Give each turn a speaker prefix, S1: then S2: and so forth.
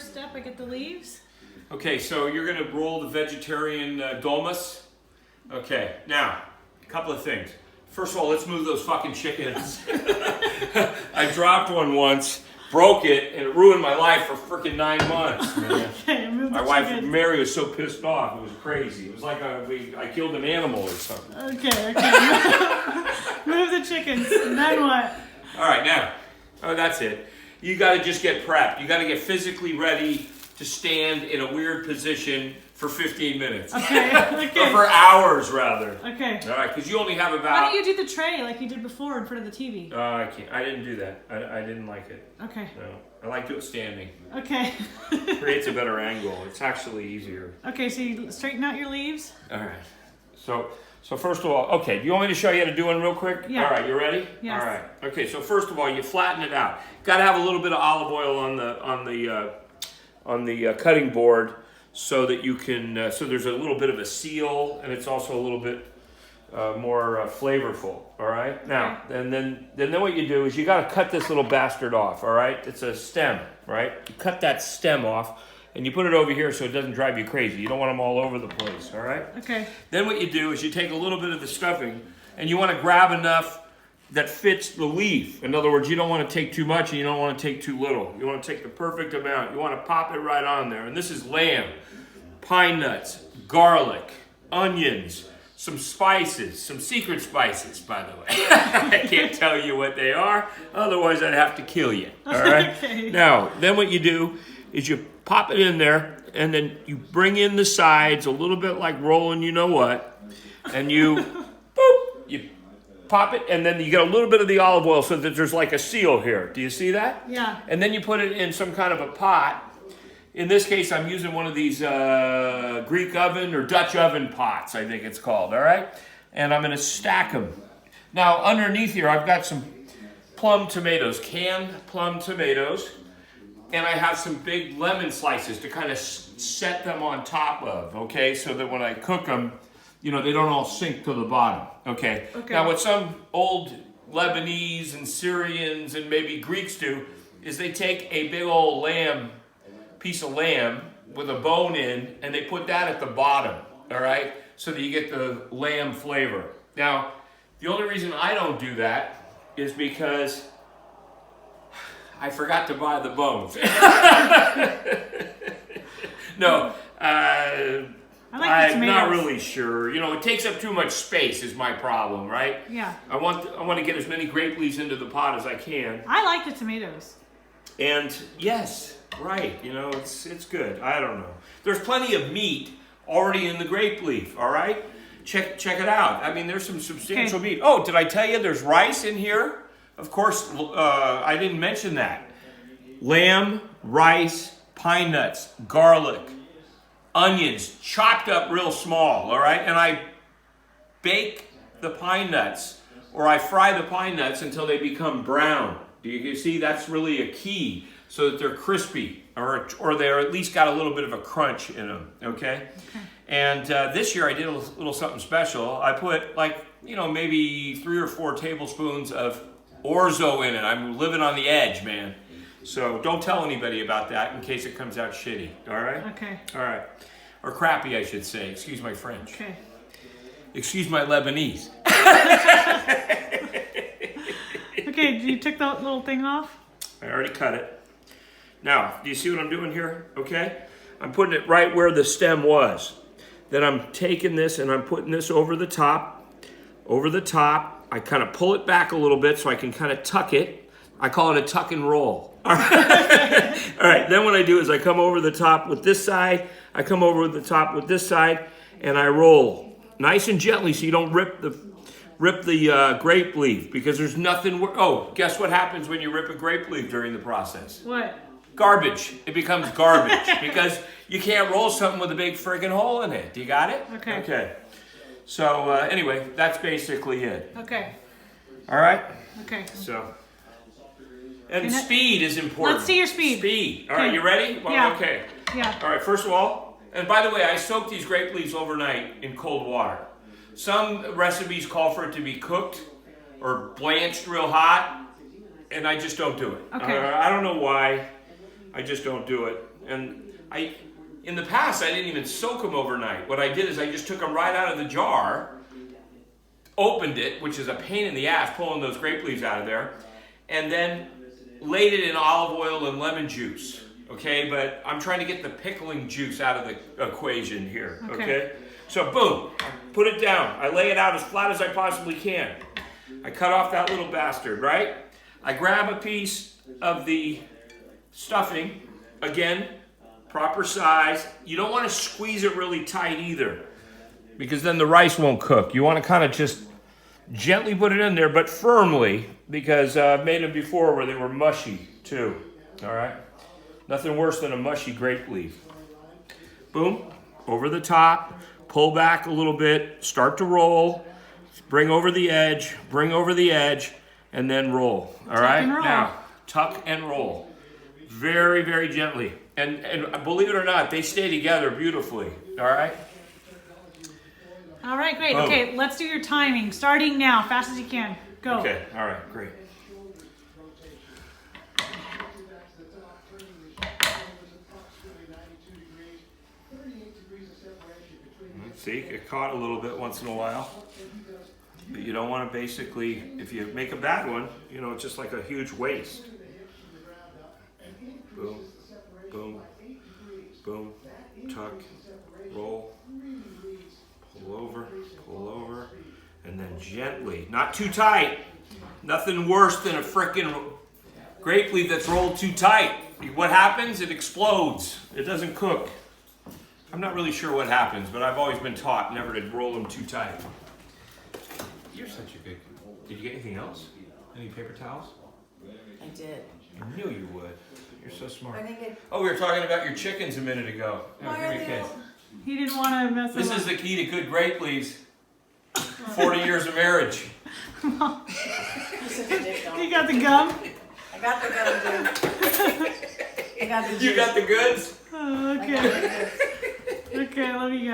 S1: first step. I get the leaves.
S2: Okay, so you're going to roll the vegetarian dolmas. Okay, now, a couple of things. First of all, let's move those fucking chickens. I dropped one once, broke it, and it ruined my life for freaking 9 months, man.
S1: Okay, move
S2: My
S1: the
S2: wife,
S1: chickens.
S2: Mary, was so pissed off. It was crazy. It was like I killed an animal or something.
S1: Okay. Move the chickens. And then what?
S2: All right, now, that's it. You got to just get prepped. You got to get physically ready to stand in a weird position for 15 minutes.
S1: Okay.
S2: Or for hours, rather.
S1: Okay.
S2: All right, because you only have about...
S1: Why don't you do the tray like you did before in front of the TV?
S2: I can't. I didn't do that. I didn't like it.
S1: Okay.
S2: No. I like to do it standing.
S1: Okay.
S2: Creates a better angle. It's actually easier.
S1: Okay, so you straighten out your leaves?
S2: All right. So first of all, okay, do you want me to show you how to do one real quick?
S1: Yeah.
S2: All right, you ready?
S1: Yes.
S2: All right. Okay, so first of all, you flatten it out. Got to have a little bit of olive oil on the cutting board so that you can, so there's a little bit of a seal, and it's also a little bit more flavorful. All right. Now, and then what you do is you got to cut this little bastard off. All right. It's a stem, right? You cut that stem off, and you put it over here so it doesn't drive you crazy. You don't want them all over the place. All right.
S1: Okay.
S2: Then what you do is you take a little bit of the stuffing, and you want to grab enough that fits the leaf. In other words, you don't want to take too much and you don't want to take too little. You want to take the perfect amount. You want to pop it right on there. And this is lamb, pine nuts, garlic, onions, some spices, some secret spices, by the way. I can't tell you what they are, otherwise I'd have to kill you. All right?
S1: Okay.
S2: Now, then what you do is you pop it in there, and then you bring in the sides a little bit like rolling you know what, and you, boop, you pop it, and then you get a little bit of the olive oil so that there's like a seal here. Do you see that?
S1: Yeah.
S2: And then you put it in some kind of a pot. In this case, I'm using one of these Greek oven or Dutch oven pots, I think it's called, all right? And I'm going to stack them. Now, underneath here, I've got some plum tomatoes, canned plum tomatoes, and I have some big lemon slices to kind of set them on top of, okay? So that when I cook them, you know, they don't all sink to the bottom, okay? Now, what some old Lebanese and Syrians and maybe Greeks do is they take a big old piece of lamb with a bone in, and they put that at the bottom, all right? So that you get the lamb flavor. Now, the only reason I don't do that is because I forgot to buy the bones. No, I'm not really sure. You know, it takes up too much space is my problem, right?
S1: Yeah.
S2: I want to get as many grape leaves into the pot as I can.
S1: I like the tomatoes.
S2: And yes, right. You know, it's good. I don't know. There's plenty of meat already in the grape leaf. All right, check it out. I mean, there's some substantial meat. Oh, did I tell you there's rice in here? Of course, I didn't mention that. Lamb, rice, pine nuts, garlic, onions, chopped up real small, all right? And I bake the pine nuts, or I fry the pine nuts until they become brown. Do you see? That's really a key, so that they're crispy, or they're at least got a little bit of a crunch in them, okay? And this year I did a little something special. I put maybe 3 or 4 tablespoons of orzo in it. I'm living on the edge, man. So don't tell anybody about that in case it comes out shitty, all right?
S1: Okay.
S2: All right. Or crappy, I should say. Excuse my French.
S1: Okay.
S2: Excuse my Lebanese.
S1: Okay, you took the little thing off?
S2: I already cut it. Now, do you see what I'm doing here? Okay? I'm putting it right where the stem was. Then I'm taking this and I'm putting this over the top. I kind of pull it back a little bit so I can kind of tuck it. I call it a tuck and roll. All right. All right. Then what I do is I come over the top with this side. I come over the top with this side, and I roll nice and gently so you don't rip the grape leaf, because there's nothing. Oh, guess what happens when you rip a grape leaf during the process?
S1: What?
S2: Garbage. It becomes garbage because you can't roll something with a big friggin' hole in it. Do you got it?
S1: Okay.
S2: Okay. So anyway, that's basically it.
S1: Okay.
S2: All right.
S1: Okay.
S2: So. And speed is important.
S1: Let's see your speed.
S2: Speed. All right, you ready? Well,
S1: yeah.
S2: Okay.
S1: Yeah.
S2: All right, first of all, and by the way, I soak these grape leaves overnight in cold water. Some recipes call for it to be cooked or blanched real hot, and I just don't do it.
S1: Okay.
S2: I don't know why. I just don't do it. And in the past, I didn't even soak them overnight. What I did is I just took them right out of the jar, opened it, which is a pain in the ass, pulling those grape leaves out of there, and then laid it in olive oil and lemon juice. Okay, but I'm trying to get the pickling juice out of the equation here. Okay? So boom, put it down. I lay it out as flat as I possibly can. I cut off that little bastard, right? I grab a piece of the stuffing, again, proper size. You don't want to squeeze it really tight either, because then the rice won't cook. You want to kind of just gently put it in there, but firmly, because I've made them before where they were mushy too. All right? Nothing worse than a mushy grape leaf. Boom, over the top, pull back a little bit, start to roll, bring over the edge, and then roll. All right? Now, tuck and roll. Very, very gently. And believe it or not, they stay together beautifully. All right?
S1: All right, great.
S2: Boom.
S1: Okay, let's do your timing. Starting now, fast as you can. Go.
S2: Okay, all right, great. See, it caught a little bit once in a while. But you don't want to basically, if you make a bad one, you know, it's just like a huge waste. Boom, boom, boom, tuck, roll, pull over, and then gently, not too tight. Nothing worse than a frickin' grape leaf that's rolled too tight. What happens? It explodes. It doesn't cook. I'm not really sure what happens, but I've always been taught never to roll them too tight. You're such a good... Did you get anything else? Any paper towels?
S3: I did.
S2: I knew you would. You're so smart.
S3: I think it.
S2: Oh, we were talking about your chickens a minute ago.
S3: Why
S2: Give
S3: are
S2: me a
S3: they
S2: kiss.
S3: all-
S1: He didn't want to mess
S2: This
S1: them
S2: is the key to good grape leaves. 40 years of marriage.
S3: You're such a dick,
S1: up.
S3: dog.
S1: You got the gum?
S3: I got the gun, dude. I got the juice.
S2: You got the goods?
S1: Oh,
S3: I got
S1: okay.
S3: the goods.
S1: Okay, love you guys.